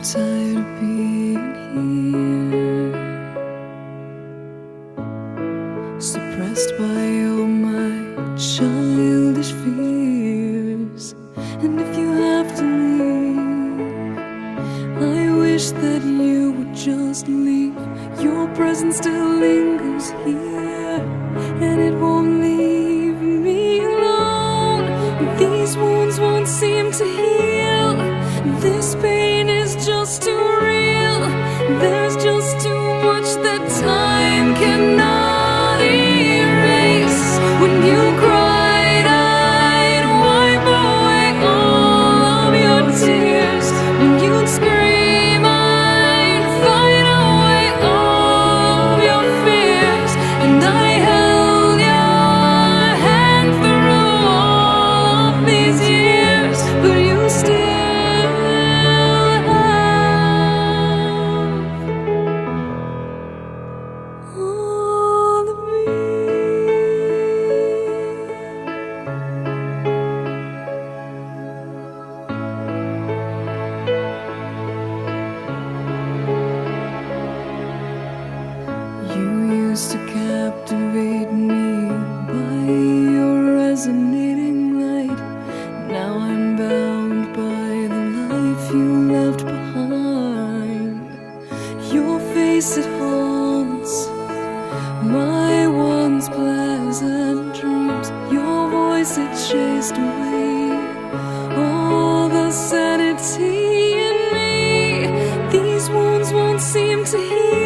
tired of being here, suppressed by all my childish fears. And if you have to leave, I wish that you would just leave. Your presence still lingers here, and it won't leave me alone. These wounds won't seem to heal. This pain is just too real. There's just too much that time cannot erase. When you cried, I'd wipe away all of your tears. When you'd scream, I'd fight away all of your fears. And I held your hand through all of these years, but you still all of me. You used to captivate me by your resonating light. Now I'm bound by the life you left behind. Your face, it haunts my once pleasant dreams. Your voice, it chased away all the sanity in me. These wounds won't seem to heal.